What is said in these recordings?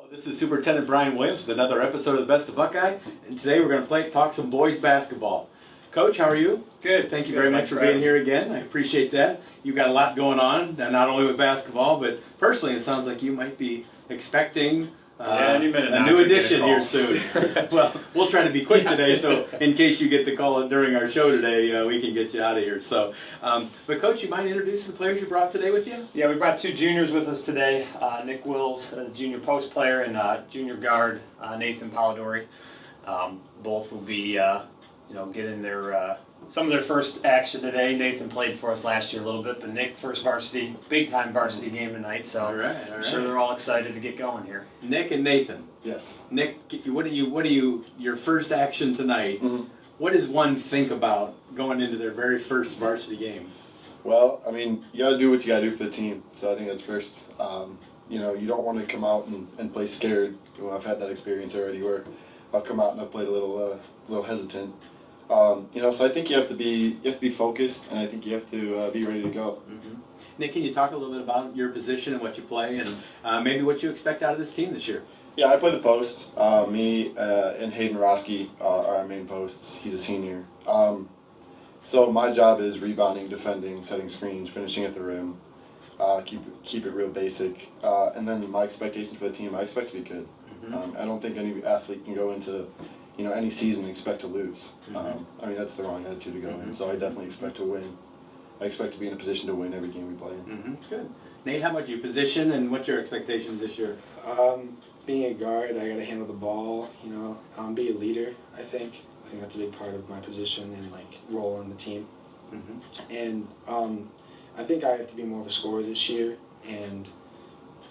This is Superintendent Brian Williams with another episode of the Best of Buckeye, and today we're going to talk some boys basketball. Coach, how are you? Good. Thank you very much for being here again. I appreciate that. You've got a lot going on, not only with basketball, but personally it sounds like you might be expecting a new addition here soon. Well, we'll try to be quick today, so in case you get the call during our show today, we can get you out of here. So, but Coach, you mind introducing the players you brought today with you? Yeah, we brought two juniors with us today. Nick Wills, a junior post player, and junior guard Nathan Polidori. Both will be, getting their some of their first action today. Nathan played for us last year a little bit, but Nick, first varsity, big time varsity game tonight. So all right. I'm sure they're all excited to get going here. Nick and Nathan. Yes. Nick, what do you your first action tonight? Mm-hmm. What does one think about going into their very first varsity game? Well, I mean, you got to do what you got to do for the team. So I think that's first. You don't want to come out and play scared. I've had that experience already where I've come out and I've played a little hesitant. So I think you have to be focused, and I think you have to be ready to go. Mm-hmm. Nick, can you talk a little bit about your position and what you play, and maybe what you expect out of this team this year? Yeah, I play the post. Me and Hayden Roski are our main posts. He's a senior. So my job is rebounding, defending, setting screens, finishing at the rim. Keep it real basic. And then my expectations for the team, I expect to be good. Mm-hmm. I don't think any athlete can go into any season and expect to lose. Mm-hmm. That's the wrong attitude to go mm-hmm. in. So I definitely expect to win. I expect to be in a position to win every game we play in. Mm-hmm. Good. Nate, how about your position and what's your expectations this year? Being a guard, I got to handle the ball, be a leader, I think. I think that's a big part of my position and, role on the team. Mm-hmm. And I think I have to be more of a scorer this year and,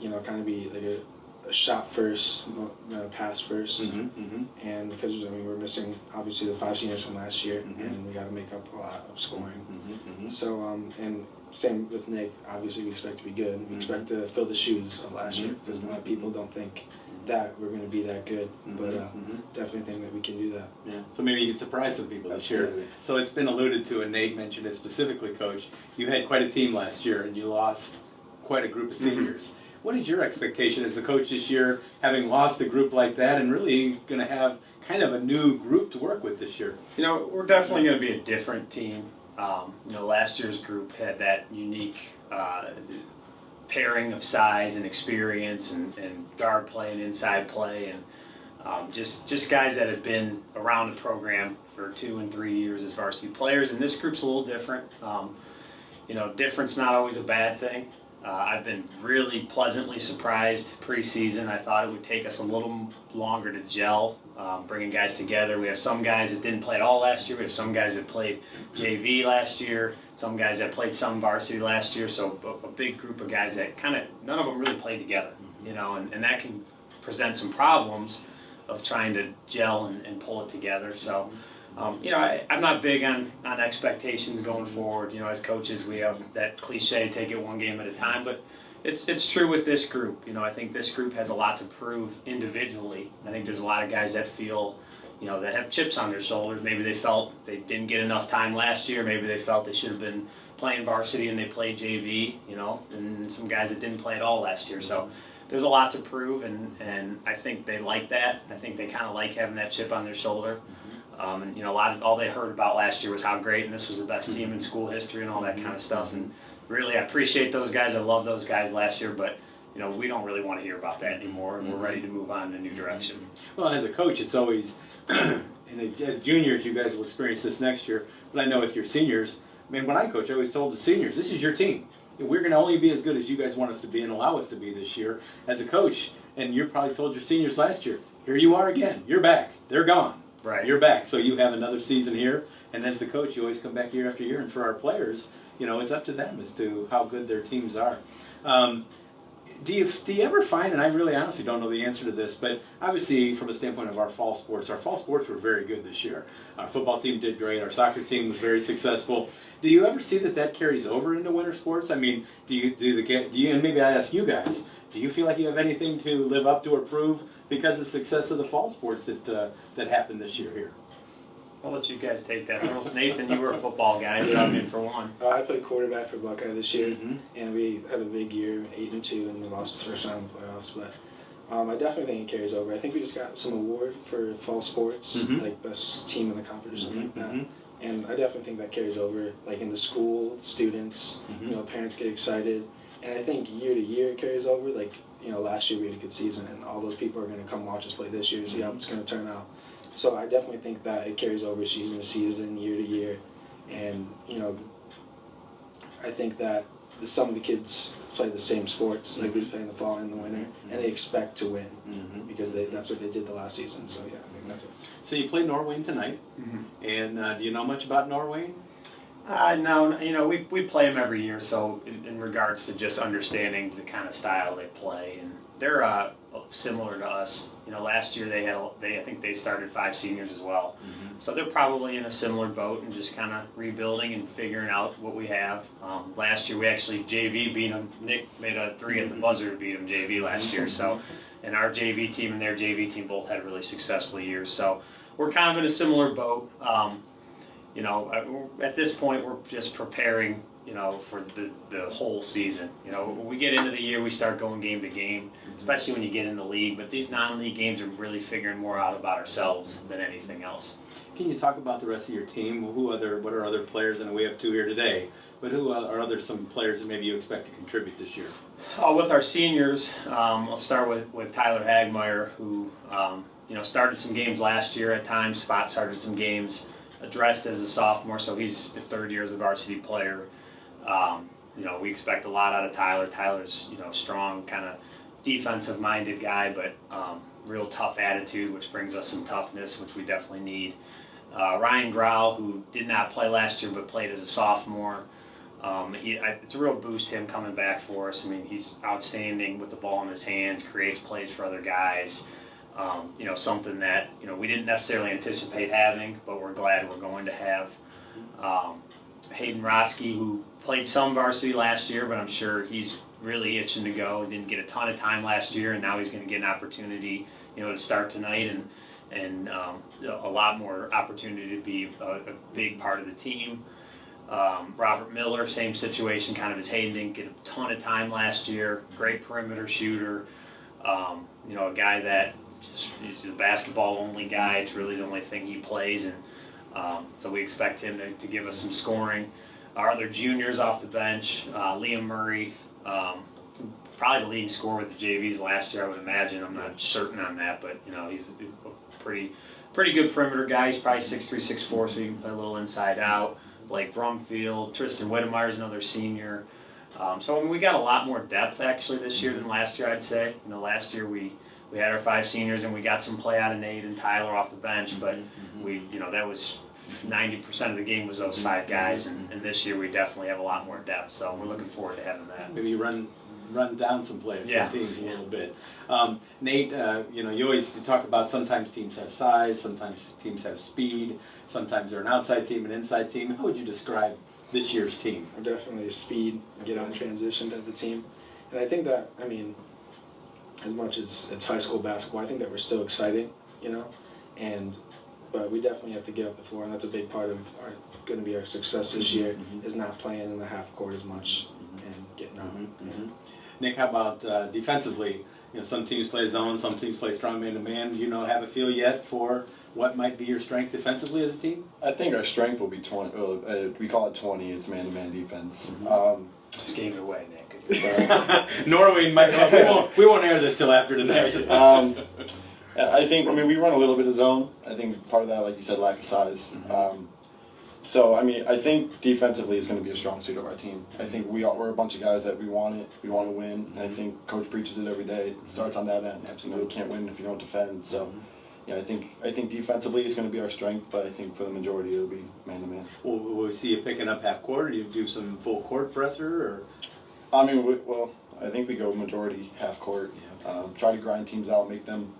kind of be a shot first, pass first. Mm-hmm. Mm-hmm. And because, we're missing, obviously, the 5 seniors from last year, mm-hmm. and we got to make up a lot of scoring. Mm-hmm. Mm-hmm. So, and same with Nick, obviously we expect to be good. We mm-hmm. expect to fill the shoes of last mm-hmm. year because a lot of people don't think that we're going to be that good, mm-hmm. but mm-hmm. definitely think that we can do that. Yeah. So maybe you can surprise some people this year. So it's been alluded to, and Nate mentioned it specifically, Coach. You had quite a team last year, and you lost quite a group of seniors. Mm-hmm. What is your expectation as the coach this year, having lost a group like that, and really going to have kind of a new group to work with this year? We're definitely going to be a different team. Last year's group had that unique pairing of size and experience and guard play and inside play and just guys that have been around the program for 2 and 3 years as varsity players. And this group's a little different. Different's not always a bad thing. I've been really pleasantly surprised preseason. I thought it would take us a little longer to gel, bringing guys together. We have some guys that didn't play at all last year. We have some guys that played JV last year, some guys that played some varsity last year. So a big group of guys that none of them really played together, and that can present some problems of trying to gel and pull it together. So, I'm not big on expectations going forward. As coaches, we have that cliche, take it one game at a time, but it's true with this group. I think this group has a lot to prove individually. I think there's a lot of guys that feel, that have chips on their shoulders. Maybe they felt they didn't get enough time last year. Maybe they felt they should have been playing varsity and they played JV, and some guys that didn't play at all last year. So there's a lot to prove, and I think they like that. I think they kind of like having that chip on their shoulder. All they heard about last year was how great and this was the best team in school history and all that kind of stuff. And really, I appreciate those guys. I love those guys last year, but we don't really want to hear about that anymore, and we're ready to move on in a new direction. Well, as a coach, it's always, and as juniors, you guys will experience this next year. But I know with your seniors, when I coach, I always told the seniors, this is your team. We're going to only be as good as you guys want us to be and allow us to be this year. As a coach, and you probably told your seniors last year, here you are again. You're back. They're gone. Right. You're back, so you have another season here, and as the coach, you always come back year after year, and for our players, it's up to them as to how good their teams are. Do you ever find, and I really honestly don't know the answer to this, but obviously from a standpoint of our fall sports were very good this year. Our football team did great, our soccer team was very successful. Do you ever see that carries over into winter sports? I mean, do you, and maybe I ask you guys, do you feel like you have anything to live up to or prove because of the success of the fall sports that happened this year here? I'll let you guys take that. Nathan, you were a football guy, so I'm in for one. I played quarterback for Buckeye this year, mm-hmm. and we had a big year, 8-2, and we lost the first round of the playoffs. But I definitely think it carries over. I think we just got some award for fall sports, Mhm. like best team in the conference or something like that. Mhm. And I definitely think that carries over, like in the school, students, Mhm. you know, parents get excited. And I think year to year it carries over. Like, you know, last year we had a good season, and all those people are going to come watch us play this year to see how it's going to turn out. So I definitely think that it carries over season to season, year to year. And, you know, I think that some of the kids play the same sports, like they play in the fall and the winter, and they expect to win Mhm. because that's what they did the last season. So, yeah, I think that's it. So you play Norway tonight, and do you know much about Norway? No, you know, we play them every year, so in regards to just understanding the kind of style they play, and they're similar to us. You know, last year I think they started 5 seniors as well, so they're probably in a similar boat and just kind of rebuilding and figuring out what we have. Last year we actually JV beat them. Nick made a 3 at the buzzer to beat them JV last year, so and our JV team and their JV team both had really successful years, so we're kind of in a similar boat. You know, at this point, we're just preparing, you know, for the whole season. You know, when we get into the year, we start going game to game, especially when you get in the league. But these non-league games are really figuring more out about ourselves than anything else. Can you talk about the rest of your team? What are other players? And we have 2 here today, but who are some players that maybe you expect to contribute this year? With our seniors, I'll start with Tyler Hagmeyer, who you know, started some games last year at times. Spot started some games. Addressed as a sophomore, so he's the 3rd year as a varsity player. You know, we expect a lot out of Tyler. Tyler's, you know, strong, kind of defensive-minded guy, but real tough attitude, which brings us some toughness, which we definitely need. Ryan Grau, who did not play last year but played as a sophomore. It's a real boost him coming back for us. I mean, he's outstanding with the ball in his hands, creates plays for other guys. You know, something that, you know, we didn't necessarily anticipate having, but we're glad we're going to have. Hayden Roski, who played some varsity last year, but I'm sure he's really itching to go. Didn't get a ton of time last year, and now he's going to get an opportunity, you know, to start tonight and a lot more opportunity to be a big part of the team. Robert Miller, same situation, kind of as Hayden, didn't get a ton of time last year. Great perimeter shooter. You know, a guy that he's a basketball-only guy. It's really the only thing he plays, and so we expect him to give us some scoring. Our other juniors off the bench, Liam Murray, probably the leading scorer with the JVs last year, I would imagine. I'm not certain on that, but you know, he's a pretty good perimeter guy. He's probably 6'3", 6'4", so he can play a little inside out. Blake Brumfield, Tristan Whittemeyer's another senior. So I mean, we got a lot more depth actually this year than last year, I'd say. You know, last year we had our 5 seniors and we got some play out of Nate and Tyler off the bench, but you know, that was 90% of the game was those 5 guys, and this year we definitely have a lot more depth, so we're looking forward to having that. Maybe run down some players, Yeah. some teams a little bit. Nate, you know, you talk about sometimes teams have size, sometimes teams have speed, sometimes they're an outside team, an inside team. How would you describe this year's team? We're definitely speed, get on transition to the team. And I think that, I mean, as much as it's high school basketball, I think that we're still exciting, you know, but we definitely have to get up the floor, and that's a big part of going to be our success this year, is not playing in the half court as much and getting out. Nick, how about defensively? You know, some teams play zone, some teams play strong man-to-man. Do you have a feel yet for what might be your strength defensively as a team? I think our strength will be 20. We call it 20. It's man-to-man defense. Just gave it away, Nick. Norway might. We won't air this till after tonight. I think. I mean, we run a little bit of zone. I think part of that, like you said, lack of size. So I mean, I think defensively is going to be a strong suit of our team. I think we're a bunch of guys that we want it. We want to win, and I think Coach preaches it every day. It starts on that end. Absolutely, you can't win if you don't defend. So. Yeah, I think defensively is going to be our strength, but I think for the majority it'll be man-to-man. Will we see you picking up half court? Do you do some full court presser, or? I mean, I think we go majority half court. Yeah. Try to grind teams out, make them,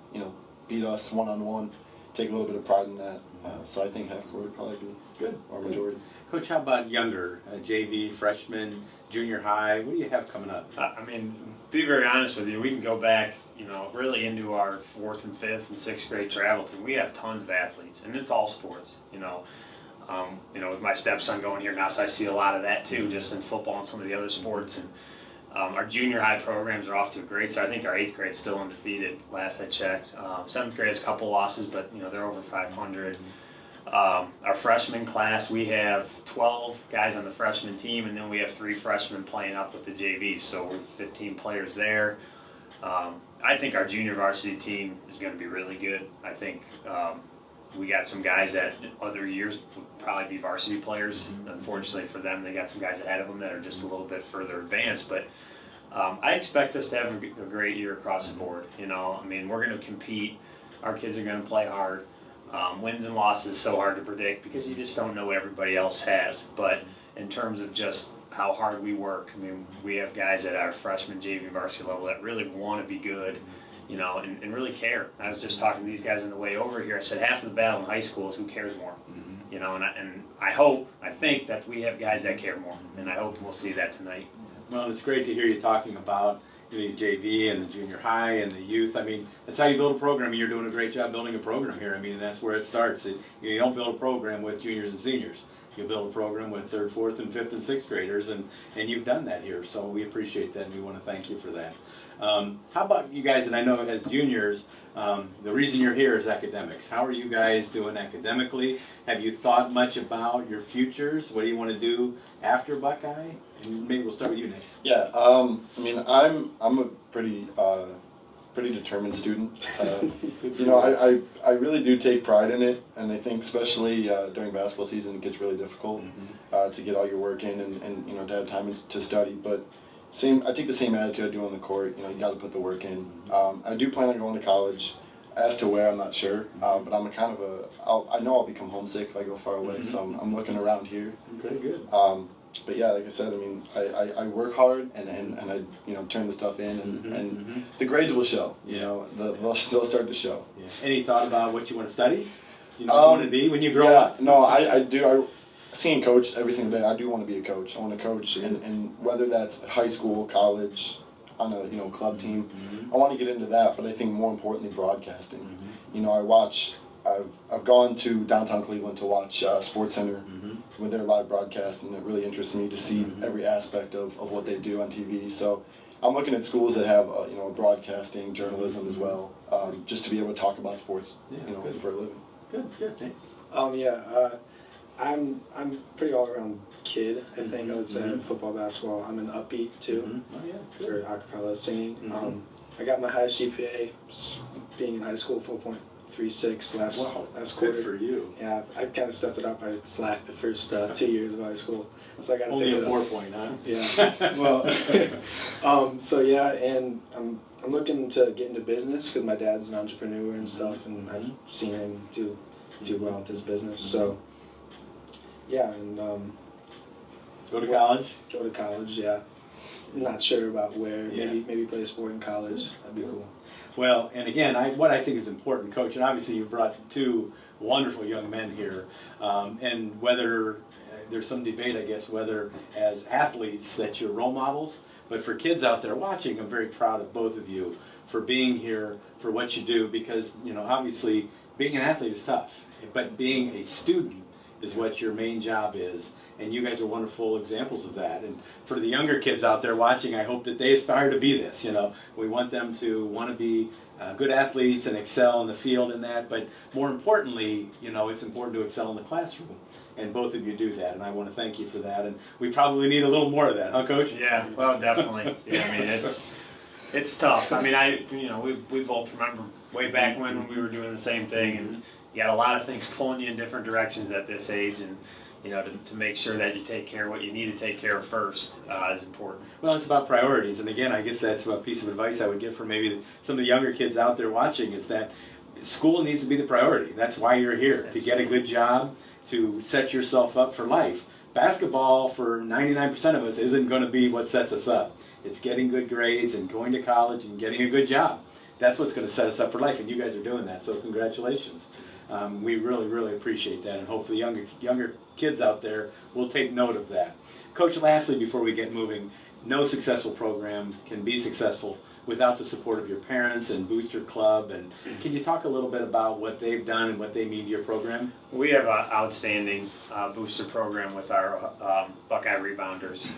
beat us one-on-one. Take a little bit of pride in that. So I think half court would probably be good or majority. Coach, how about younger, JV, freshman, junior high? What do you have coming up? I mean, be very honest with you, we can go back, really into our 4th and 5th and 6th grade travel team. We have tons of athletes, and it's all sports. With my stepson going here now, so I see a lot of that too, just in football and some of the other sports. And Our junior high programs are off to a great start. I think our 8th grade's still undefeated. Last I checked. 7th grade has a couple losses, but they're over 500. Our freshman class, we have 12 guys on the freshman team, and then we have 3 freshmen playing up with the JVs. So we're 15 players there. I think our junior varsity team is going to be really good. I think we got some guys that other years would probably be varsity players. Unfortunately for them, they got some guys ahead of them that are just a little bit further advanced. But I expect us to have a great year across the board. We're going to compete. Our kids are going to play hard. Wins and losses so hard to predict because you just don't know what everybody else has. But in terms of just how hard we work, we have guys at our freshman JV varsity level that really want to be good. And really care. I was just talking to these guys on the way over here. I said half of the battle in high school is who cares more. And I think that we have guys that care more, and I hope we'll see that tonight. Well, it's great to hear you talking about the JV and the junior high and the youth. That's how you build a program. You're doing a great job building a program here. That's where it starts. You don't build a program with juniors and seniors. You build a program with 3rd, 4th, and 5th, and 6th graders, and you've done that here. So we appreciate that, and we want to thank you for that. How about you guys, and I know as juniors, the reason you're here is academics. How are you guys doing academically? Have you thought much about your futures? What do you want to do after Buckeye? And maybe we'll start with you, Nick. Yeah, I'm a pretty determined student. I really do take pride in it, and I think especially during basketball season, it gets really difficult to get all your work in and to have time to study. But I take the same attitude I do on the court. You got to put the work in. I do plan on going to college. As to where, I'm not sure, but I'm I know I'll become homesick if I go far away, so I'm looking around here. Okay, good. But yeah, like I said, I work hard and I turn the stuff in and the grades will show. They'll start to show. Yeah. Any thought about what you want to study? What you want to be when you grow up? No, I do. Seeing coach every single day, I do want to be a coach. I want to coach, and whether that's high school, college, on a club team, I want to get into that. But I think more importantly, broadcasting. I've gone to downtown Cleveland to watch SportsCenter with their live broadcast, and it really interests me to see every aspect of what they do on TV. So I'm looking at schools that have broadcasting, journalism as well, just to be able to talk about sports, good. for a living. Good. I'm pretty all around kid. I think I would say football, basketball. I'm in upbeat too for acapella singing. I got my highest GPA being in high school, 4.36 last quarter. Good for you. Yeah, I kind of stepped it up. I slacked the first 2 years of high school, so I got only a 4 point, huh? Yeah. Well, so yeah, and I'm looking to get into business because my dad's an entrepreneur and stuff, and I've seen him do well with his business. So yeah, and Go to college? Go to college, yeah. Not sure about where. Yeah. Maybe play a sport in college. That'd be cool. Well, and again, what I think is important, Coach, and obviously you brought 2 wonderful young men here, and whether there's some debate, I guess, whether as athletes that you're role models, but for kids out there watching, I'm very proud of both of you for being here, for what you do, because, obviously being an athlete is tough, but being a student is what your main job is. And you guys are wonderful examples of that. And for the younger kids out there watching, I hope that they aspire to be this. We want them to want to be good athletes and excel in the field in that. But more importantly, it's important to excel in the classroom. And both of you do that. And I want to thank you for that. And we probably need a little more of that, huh, Coach? Yeah, well, definitely. Yeah, it's tough. We both remember way back when we were doing the same thing, and you got a lot of things pulling you in different directions at this age, and to make sure that you take care of what you need to take care of first is important. Well, it's about priorities, and again, I guess that's a piece of advice I would give for maybe some of the younger kids out there watching, is that school needs to be the priority. That's why you're here, to get a good job, to set yourself up for life. Basketball, for 99% of us, isn't going to be what sets us up. It's getting good grades and going to college and getting a good job. That's what's going to set us up for life, and you guys are doing that, so congratulations. We really, really appreciate that, and hopefully younger kids out there will take note of that. Coach, lastly, before we get moving, no successful program can be successful without the support of your parents and Booster Club. And can you talk a little bit about what they've done and what they mean to your program? We have an outstanding booster program with our Buckeye rebounders.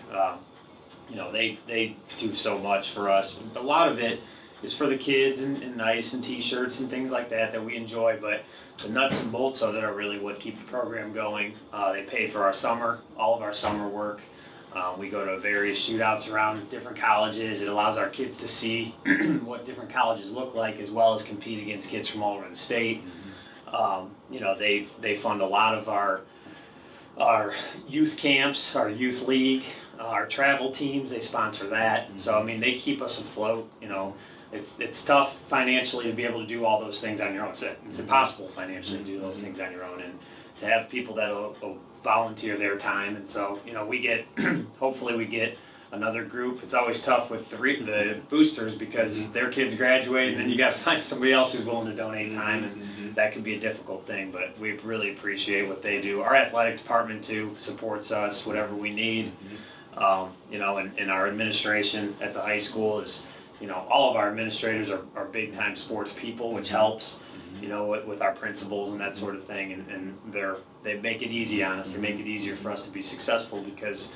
they do so much for us. A lot of it is for the kids and nice and T-shirts and things like that we enjoy, but the nuts and bolts of it are really what keep the program going. They pay for our summer, all of our summer work. We go to various shootouts around different colleges. It allows our kids to see what different colleges look like, as well as compete against kids from all over the state. They fund a lot of our youth camps, our youth league, our travel teams. They sponsor that. So I mean, they keep us afloat. It's tough financially to be able to do all those things on your own. It's impossible financially to do those things on your own, and to have people that will volunteer their time. And so we get hopefully we get another group. It's always tough with the boosters because their kids graduate, and then you got to find somebody else who's willing to donate time, and that can be a difficult thing. But we really appreciate what they do. Our athletic department too supports us whatever we need. And our administration at the high school is. All of our administrators are big time sports people, which helps, with our principals and that sort of thing. And they make it easy on us. They make it easier for us to be successful because,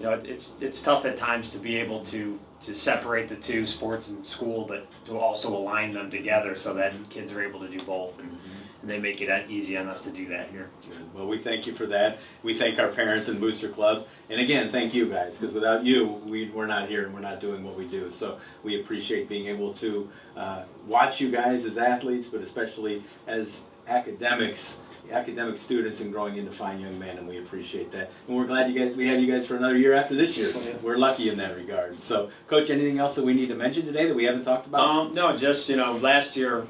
it's tough at times to be able to separate the two, sports and school, but to also align them together so that kids are able to do both. And they make it easy on us to do that here. Well, we thank you for that. We thank our parents and Booster Club. And again, thank you guys, because without you, we're not here and we're not doing what we do. So we appreciate being able to watch you guys as athletes, but especially as academic students and growing into fine young men, and we appreciate that. And we're glad we had you guys for another year after this year. We're lucky in that regard. So, Coach, anything else that we need to mention today that we haven't talked about? No, just last year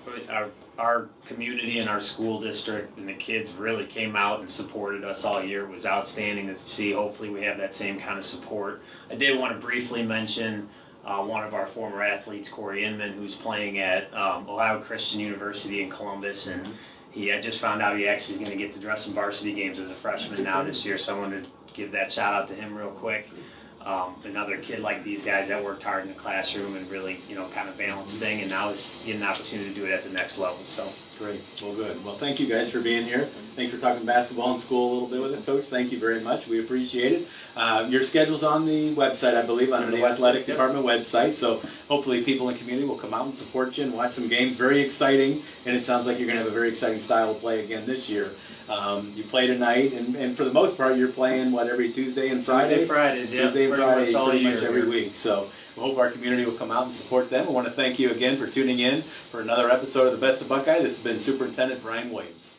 our community and our school district and the kids really came out and supported us all year. It was outstanding to see. Hopefully we have that same kind of support. I did want to briefly mention one of our former athletes, Corey Inman, who's playing at Ohio Christian University in Columbus, and I just found out he actually is going to get to dress some varsity games as a freshman now this year, so I wanted to give that shout out to him real quick. Another kid like these guys that worked hard in the classroom and really, kind of balanced thing, and now is getting an opportunity to do it at the next level. So great. Well, good. Well, thank you guys for being here. Thanks for talking basketball in school a little bit with us, Coach. Thank you very much. We appreciate it. Your schedule's on the website, I believe, on the athletic department website. So hopefully people in the community will come out and support you and watch some games. Very exciting, and it sounds like you're going to have a very exciting style of play again this year. You play tonight, and for the most part, you're playing, every Tuesday and Friday? Fridays, yeah. Tuesday and Friday, pretty much every year. week. So we hope our community will come out and support them. I want to thank you again for tuning in for another episode of The Best of Buckeye. This has been Superintendent Brian Williams.